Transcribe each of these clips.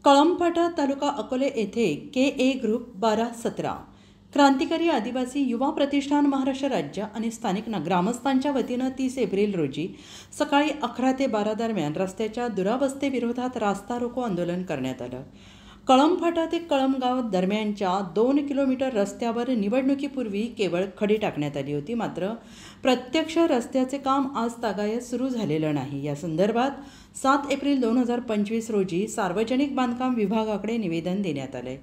कळमफाटा तालुका अकोले येथे KA group 12-17 क्रांतिकारी आदिवासी युवा प्रतिष्ठान महाराष्ट्र राज्य आणि स्थानिक ग्रामस्थांच्या वतीनं 30 एप्रिल रोजी सकाळी 11 ते 12 दरम्यान रस्त्याच्या दुरावस्थेविरोधात रास्ता रोको आंदोलन करण्यात आलं। कळमफाटा ते कळमगाव दरम्यानच्या 2 किलोमीटर रस्त्यावर निवडणुकीपूर्वी केवळ खडी टाकण्यात आली होती, मात्र प्रत्यक्ष रस्त्याचे काम आज तागायत सुरू झालेलं नाही। या संदर्भात 7 एप्रिल 2025 रोजी सार्वजनिक बांधकाम विभागाकडे निवेदन देण्यात आले।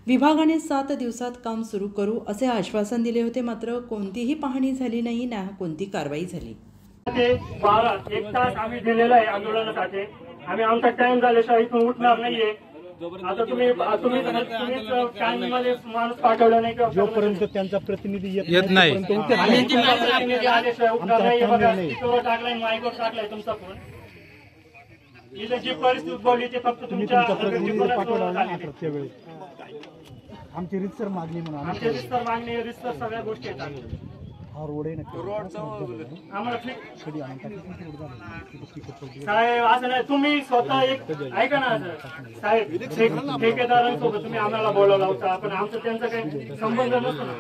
विभागाने 7 दिवसात काम सुरू करू असे आश्वासन दिले होते, मात्र कोणतीही पाहणी झाली नाही ना कोणती कारवाई झाली। 1 तास आम्ही दिलेला आहे आंदोलनासाठी। आम्ही आमचा टाइम झाल्याशिवाय इथून उठणार नाहीये। आता तुम्ही मध्ये माणूस पाठवला नाही का? जोपर्यंत त्यांचा प्रतिनिधी येत नाही टाकलाय मायकोर टाकलाय तुमचा फोन। इथे जी परिस्थिती उद्भवली ते फक्त तुमच्या प्रतिनिधी पाठवला ना त्यावेळी आमची रितसर मागणी म्हणून आमची रितसर मागणी रितसर सगळ्या गोष्टी आहेत। हा रोड आहे ना आम्हाला साहेब असं नाही, तुम्ही स्वतः एक ऐका ना साहेब, ठेकेदारांसोबत तुम्ही आम्हाला बोलावला होता, पण आमचं त्यांचा काही संबंध नसतो ना।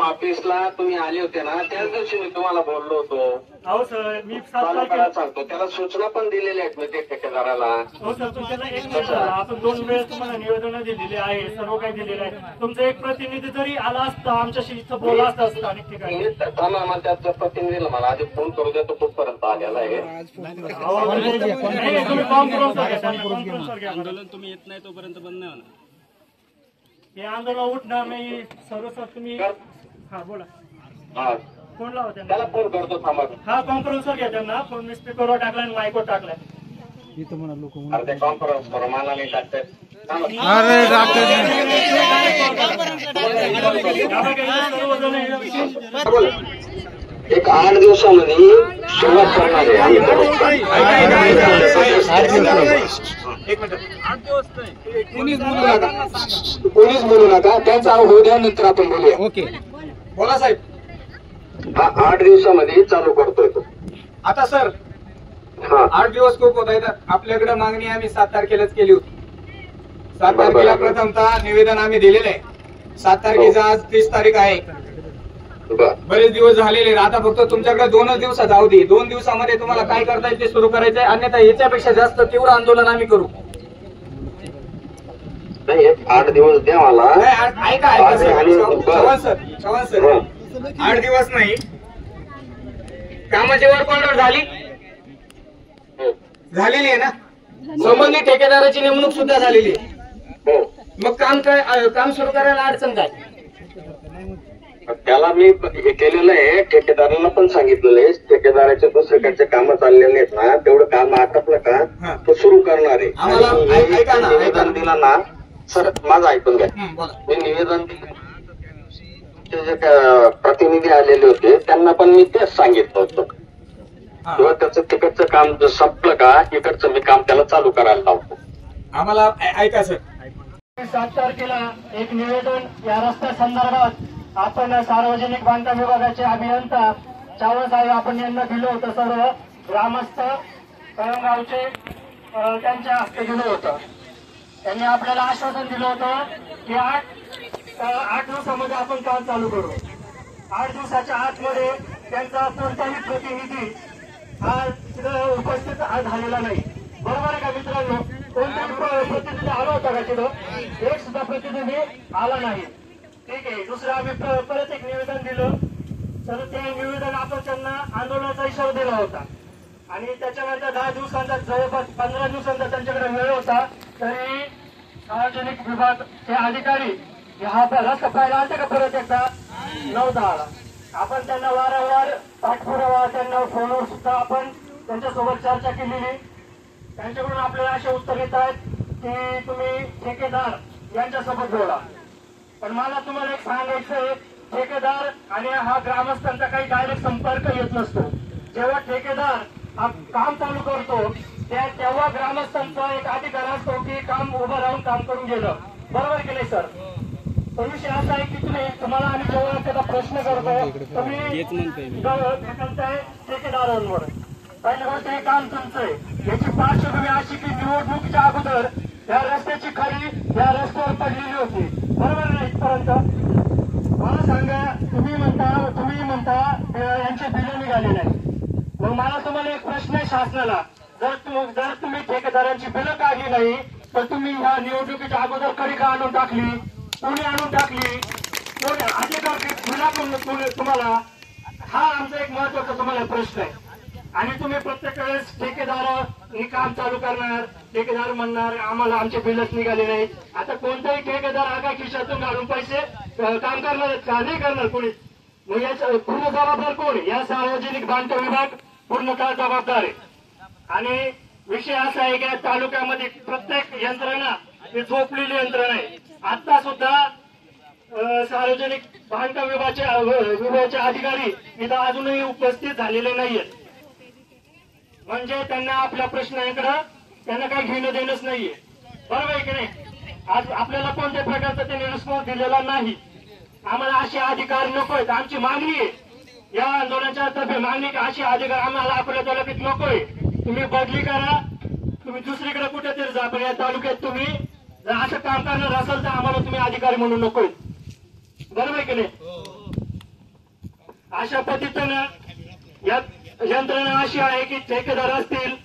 ऑफिसला तुम्ही आले होते ना, त्याच दिवशी मी तुम्हाला बोललो होतो। हो सर, मी सांगतो त्याला सूचना पण दिलेल्या आहेत ते ठेकेदाराला। हो सर, तुमच्याला एक मिनिट, आपण 2 वेळेस तुम्हाला निवेदन दिलेले आहे, सर्व काही दिलेलं आहे। तुमचा एक प्रतिनिधी जरी आला असता आमच्याशी इथं बोला असता स्थानिक ठिकाणी। थांबा, त्याच्या प्रतिनिधीला मला आधी फोन करू देतो, कुठपर्यंत आलेला आहे। तुम्ही फॉर्म करून घ्या। आंदोलन तुम्ही येत नाही तोपर्यंत बंद नाही होणार, हे आंदोलन उठणार नाही। सर्व सर तुम्ही हा बोला, फोन लावा त्याला फोन करतो, थांबा। हा कॉन्फरन्स घ्या त्यांना, फोन मी स्पीकरवर टाकलाय आणि माईकवर टाकलाय। इथं म्हणा लोक अर्धे कॉन्फरन्स प्रमाणा नाही टाकतात। एक 8 दिवसामध्ये सुरुवात करणार आहे। कोणीच बोलू नका, त्यांचा होऊ द्या, नंतर आपण बोलूया। ओके, बोला साहेब। 8 दिवसामध्ये चालू करतोय तो। आता सर 8 दिवस खूप होत आहेत। आपल्याकडे मागणी आम्ही 7 तारखेलाच केली होती। 7 तारखेला प्रथमतः निवेदन आम्ही दिलेलं आहे। 7 तारखेचा आज 30 तारीख आहे। बरेच दिवस झालेले, आता फक्त तुमच्याकडे 2 दिवसात अवधी, 2 दिवसामध्ये तुम्हाला काय करता येईल ते सुरू करायचंय, अन्यथा याच्यापेक्षा जास्त तीव्र आंदोलन आम्ही करू। नाही, 8 दिवस द्या मला। ऐका चव्हाण सर 8 दिवस नाही, कामाची वर्क ऑर्डर झालेली आहे ना, संबंधित ठेकेदाराची नेमणूक सुद्धा झालेली आहे। मग काम सुरू करायला अडचण काय? त्याला मी हे केलेलं आहे, ठेकेदारांना पण सांगितलेलं आहे। ठेकेदाराचे दुसरीकडचे काम चाललेले आहेत ना, तेवढं काम आटपलं का तो सुरू करणार आहे। निवेदन दिलं ना सर, माझं ऐकून घ्या। मी निवेदन दिलं, जे प्रतिनिधी आलेले होते त्यांना पण मी तेच सांगितलं होतं, किंवा त्याचं तिकडचं काम संपलं का इकडचं मी काम त्याला चालू करायला लावतो। आम्हाला ऐका सर, 7 तारखेला एक निवेदन या रस्त्या संदर्भात आपण सार्वजनिक बांधकाम विभागाचे अभियंता चावळ साहेब आपण यांना दिलं होतं। सर्व ग्रामस्थ कळमगावचे त्यांच्या हस्ते दिलं होतं। त्यांनी आपल्याला आश्वासन दिलं होतं की 8 दिवसामध्ये आपण काम चालू करू। 8 दिवसाच्या आतमध्ये त्यांचा कोणताही प्रतिनिधी हा तिथं उपस्थित झालेला नाही, बरोबर आहे का मित्रांनो? कोणताही प्रतिनिधी आला होता का तिथं? एक सुद्धा प्रतिनिधी आला नाही। ठीक आहे, दुसरं आम्ही परत एक निवेदन दिलं, तर ते निवेदन आपण त्यांना आंदोलनाचा इशारा दिला होता आणि त्याच्यानंतर 10 दिवसांचा जवळपास 15 दिवसांचा त्यांच्याकडे वेळ होता, तरी सार्वजनिक विभागचे अधिकारी हा रस्ता पाहायला आलते का परत एकदा? नव्हता आला। आपण त्यांना वारंवार पाठपुरावा, त्यांना फोनवर सुद्धा आपण त्यांच्यासोबत चर्चा केलेली। त्यांच्याकडून आपल्याला असे उत्तर येत आहेत की तुम्ही ठेकेदार यांच्यासोबत बोला, पण मला तुम्हाला एक सांगायचंय, ठेकेदार आणि हा ग्रामस्थांचा काही डायरेक्ट संपर्क येत नसतो। जेव्हा ठेकेदार हा काम चालू करतो तेव्हा ग्रामस्थांचा एक अधिकार असतो की काम उभं राहून काम करून गेलं, बरोबर की नाही सर? तो विषय असा आहे की तुम्हाला आम्ही जेव्हा एखादा प्रश्न करतो तुम्ही ढकलताय ठेकेदारांवर, पहिली गोष्ट हे काम तुमचं आहे. याची पार्श्वभूमी अशी की निवडणुकीच्या अगोदर या रस्त्याची खरी या रस्त्यावर पडलेली होती, बरोबर नाही? इथपर्यंत मला सांगा, तुम्ही म्हणता यांचे बिलं निघाले नाही. मग मला तुम्हाला एक प्रश्न आहे शासनाला, जर तुम्ही ठेकेदारांची बिलं काढली नाही तर तुम्ही ह्या निवडणुकीच्या अगोदर खरी का आणून टाकली? कोणी आणून टाकली? कोणी अधिकार दिला तुम्हाला? हा आमचा एक महत्वाचा तुम्हाला प्रश्न आहे. आणि तुम्ही प्रत्येक वेळेस ठेकेदारांनी काम चालू करणार, ठेकेदार म्हणणार आम्हाला आमचे बिलच निघाले नाही. आता कोणताही ठेकेदार आगा खिशातून घालून पैसे काम करणार का? नाही करणार कोणी. मग याचं पूर्ण जबाबदार कोण? या सार्वजनिक बांधकाम विभाग पूर्णतः जबाबदार आहे. आणि विषय असा आहे की तालुक्यामध्ये प्रत्येक यंत्रणा ही झोपलेली यंत्रणा आहे. आता सुद्धा सार्वजनिक बांधकाम विभागाचे अधिकारी इथं अजूनही उपस्थित झालेले नाहीयेत. म्हणजे त्यांना आपल्या प्रश्नांकडे त्यांना काही घेणं देणंच नाहीये, बरोबर आहे की नाही? आज आपल्याला कोणत्या प्रकारचा त्यांनी रिस्पॉन्स दिलेला नाही. आम्हाला असे अधिकार नकोय. आमची मागणी आहे, या आंदोलनाच्या तर्फे मागणी अशी अधिकार आम्हाला आपल्या तालुक्यात नकोय. तुम्ही बदली करा, तुम्ही दुसरीकडे कुठेतरी जा, पण या तालुक्यात तुम्ही जर असं काम करणार असेल तर आम्हाला तुम्ही अधिकारी म्हणून नकोय, बरोबर आहे की नाही? अशा पद्धतीनं या यंत्रणा अशी आहे की ठेकेदार असतील,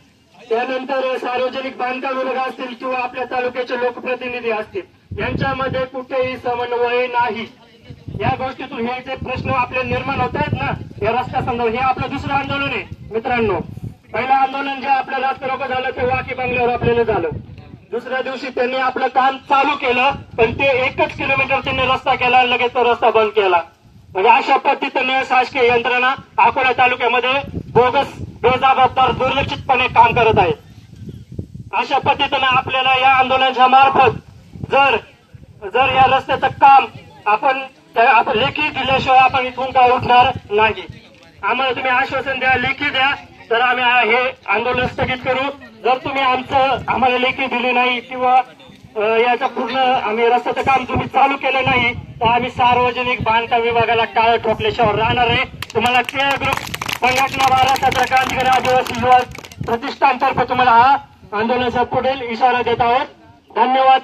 त्यानंतर सार्वजनिक बांधकाम विभाग असतील किंवा आपल्या तालुक्याचे लोकप्रतिनिधी असतील, यांच्यामध्ये कुठेही समन्वय नाही. या गोष्टीतून हे जे प्रश्न आपले निर्माण होत आहेत ना या रस्ता संदर्भात, हे आपलं दुसरं आंदोलन आहे मित्रांनो. पहिलं आंदोलन जे आपल्या रस्ता रोको झालं ते वाकी बंगल्यावर आपल्याला झालं. दुसऱ्या दिवशी त्यांनी आपलं काम चालू केलं, पण ते 1 किलोमीटर त्यांनी रस्ता केला, लगेच तो रस्ता बंद केला. म्हणजे अशा पद्धतीने शासकीय यंत्रणा अकोला तालुक्यामध्ये बोगस, बेजबाबदार, दुर्लक्षितपणे काम करत आहे. अशा पद्धतीने आपल्याला या आंदोलनाच्या मार्फत जर या रस्त्याचं काम आपण लेखी दिल्याशिवाय आपण इथून काय उठणार नाही. आम्हाला तुम्ही आश्वासन द्या, लेखी द्या, तर आम्ही हे आंदोलन स्थगित करू. जर तुम्ही आम्हाला लेखी दिली नाही किंवा याचं पूर्ण आम्ही रस्त्याचं काम तुम्ही चालू केलं नाही तर आम्ही सार्वजनिक बांधकाम विभागाला टाळं ठोकल्याशिवाय राहणार आहे. तुम्हाला के ग्रुप संघटना 12 क्रांतिकारी आदिवासी युवा प्रतिष्ठानतर्फे तुम्हाला हा आंदोलनाचा पुढील इशारा देत आहोत. धन्यवाद.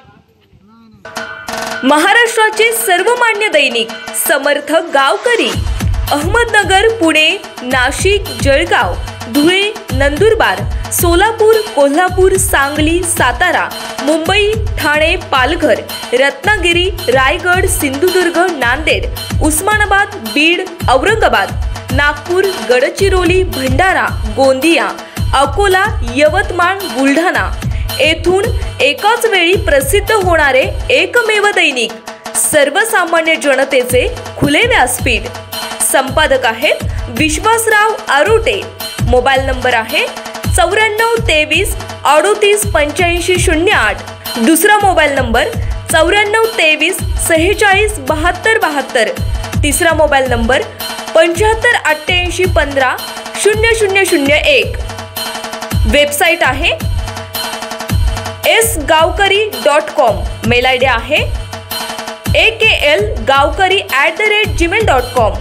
महाराष्ट्राचे सर्वमान्य दैनिक समर्थक गावकरी अहमदनगर, पुणे, नाशिक, जळगाव, धुळे, नंदुरबार, सोलापूर, कोल्हापूर, सांगली, सातारा, मुंबई, ठाणे, पालघर, रत्नागिरी, रायगड, सिंधुदुर्ग, नांदेड, उस्मानाबाद, बीड, औरंगाबाद, नागपूर, गडचिरोली, भंडारा, गोंदिया, अकोला, यवतमाळ, बुलढाणा येथून एकाच वेळी प्रसिद्ध होणारे एकमेव दैनिक, सर्वसामान्य जनतेचे खुले व्यासपीठ. संपादक आहेत विश्वासराव आरोटे. मोबाईल नंबर आहे 94 23 38 85 08. दुसरा मोबाईल नंबर 94 23 46 72 72. तिसरा मोबाईल नंबर 75 88 15 0001. वेबसाईट आहे sgavkari.com. मेल आयडी आहे aklgavkari@gmail.com.